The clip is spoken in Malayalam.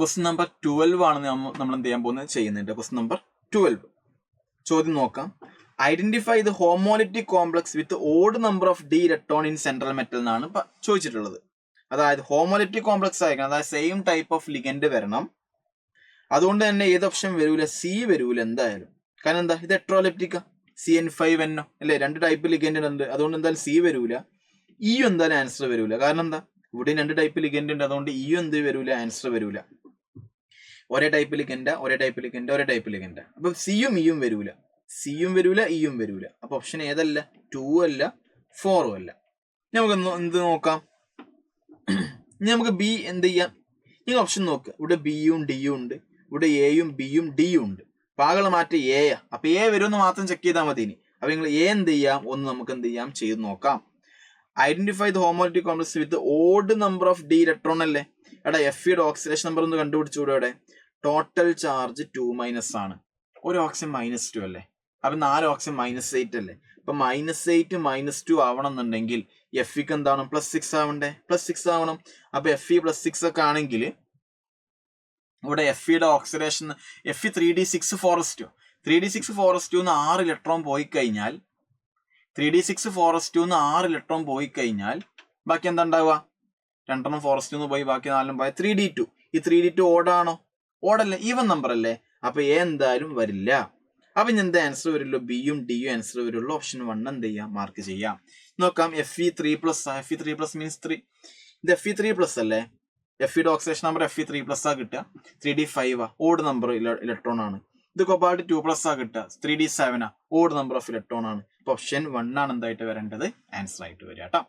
ക്വസ്റ്റ്യൻ നമ്പർ 12 ആണ് നമ്മൾ എന്ത് ചെയ്യാൻ പോകുന്നത് ചെയ്യുന്നുണ്ട്. ക്വസ്റ്റ്യൻ നമ്പർ 12 ചോദ്യം നോക്കാം. Identify the homoleptic complex with odd number of d electron in central metal എന്നാണ് ചോദിച്ചിട്ടുള്ളത്. അതായത് ഹോമോലിറ്റിക് കോംപ്ലക്സ് ആയിരിക്കണം, അതായത് സെയിം ടൈപ്പ് ഓഫ് ലിഗൻഡ് വരണം. അതുകൊണ്ട് തന്നെ ഏത് ഓപ്ഷൻ വരൂല, സി വരൂല എന്തായാലും. കാരണം എന്താ, ഇത് എട്രോലെപ്റ്റിക്ക CN5NO അല്ലെ, 2 ടൈപ്പ് ലിഗൻഡ് ഉണ്ട്. അതുകൊണ്ട് എന്തായാലും സി വരൂല. ഇ എന്തായാലും ആൻസർ വരൂല. കാരണം എന്താ, ഇവിടെ 2 ടൈപ്പ് ലിഗൻഡ് ഉണ്ട്. അതുകൊണ്ട് ഇ എന്ത് വരൂല, ആൻസർ വരൂല. ഒരേ ടൈപ്പ് ലിഗൻഡ്. അപ്പൊ സിയും ഇയും വരൂല, സിയും വരൂല, ഇയും വരൂല. അപ്പൊ ഓപ്ഷൻ ഏതല്ല, 2 അല്ല 4 അല്ല. നമുക്ക് എന്ത് നോക്കാം, ഇനി നമുക്ക് ബി എന്ത് ചെയ്യാം. നിങ്ങൾ ഓപ്ഷൻ നോക്കുക, ഇവിടെ ബിയും ഡിയും ഉണ്ട്, ഇവിടെ എയും ബിയും ഡിയും ഉണ്ട്. പാകളെ മാറ്റം എ. അപ്പൊ എ വരുമെന്ന് മാത്രം ചെക്ക് ചെയ്താൽ മതി. ഇനി അപ്പൊ നിങ്ങൾ എ എന്ത് ചെയ്യാം, ഒന്ന് നമുക്ക് എന്ത് ചെയ്യാം, ചെയ്ത് നോക്കാം. Identify the homoleptic complex with odd number of d electron അല്ലേ. എടാ എഫിയുടെ ഓക്സിഡേഷൻ നമ്പർ ഒന്ന് കണ്ടുപിടിച്ചുകൂടെ. ഇവിടെ ടോട്ടൽ ചാർജ് 2- ആണ്. ഒരു ഓക്സിജൻ -2 അല്ലേ. അപ്പൊ 4 ഓക്സിജൻ -8 അല്ലേ. അപ്പൊ -8 -2 ആവണം എന്നുണ്ടെങ്കിൽ എഫിക്ക് എന്താണ്, +6 ആവണ്ടേ, +6 ആവണം. അപ്പൊ എഫ് +6 ഒക്കെ ആണെങ്കിൽ ഇവിടെ എഫിയുടെ ഓക്സിഡേഷൻ Fe 3d6 ഫോറസ്റ്റോ 3d6 ഫോറസ്റ്റോന്ന് 6 ഇലക്ട്രോൺ പോയി കഴിഞ്ഞാൽ 3d6 ഫോറസ്റ്റോന്ന് 6 ഇലക്ട്രോൺ പോയി കഴിഞ്ഞാൽ ബാക്കി എന്താ ഉണ്ടാവുക, 2 ഫോറസ്റ്റോന്ന് പോയി ബാക്കി 4 പോയി 3d2. ഈ 3d2 ഓടാണോ, ഓടല്ലേ, ഈവൻ നമ്പർ അല്ലേ. അപ്പൊ എ എന്തായാലും വരില്ല. അപ്പൊ ഇനി എന്താ ആൻസർ വരുള്ളൂ, ബിയും ഡിയും ആൻസർ വരുള്ളൂ. ഓപ്ഷൻ 1 എന്ത് ചെയ്യാം, മാർക്ക് ചെയ്യാം. നോക്കാം. Fe3+ means 3. ഇത് Fe3+ അല്ലേ. എഫിയുടെ ഓക്സിഡേഷൻ നമ്പർ Fe3+ ആ കിട്ടുക. 3d5 ഓഡ് നമ്പർ ഇലക്ട്രോൺ ആണ്. ഇത് കോബാൾട്ട് 2+ ആ കിട്ടുക. 3d7 odd number of electron ആണ്. അപ്പൊ ഓപ്ഷൻ 1 ആണ് എന്തായിട്ട് വരേണ്ടത്, ആൻസർ ആയിട്ട് വരിക കേട്ടോ.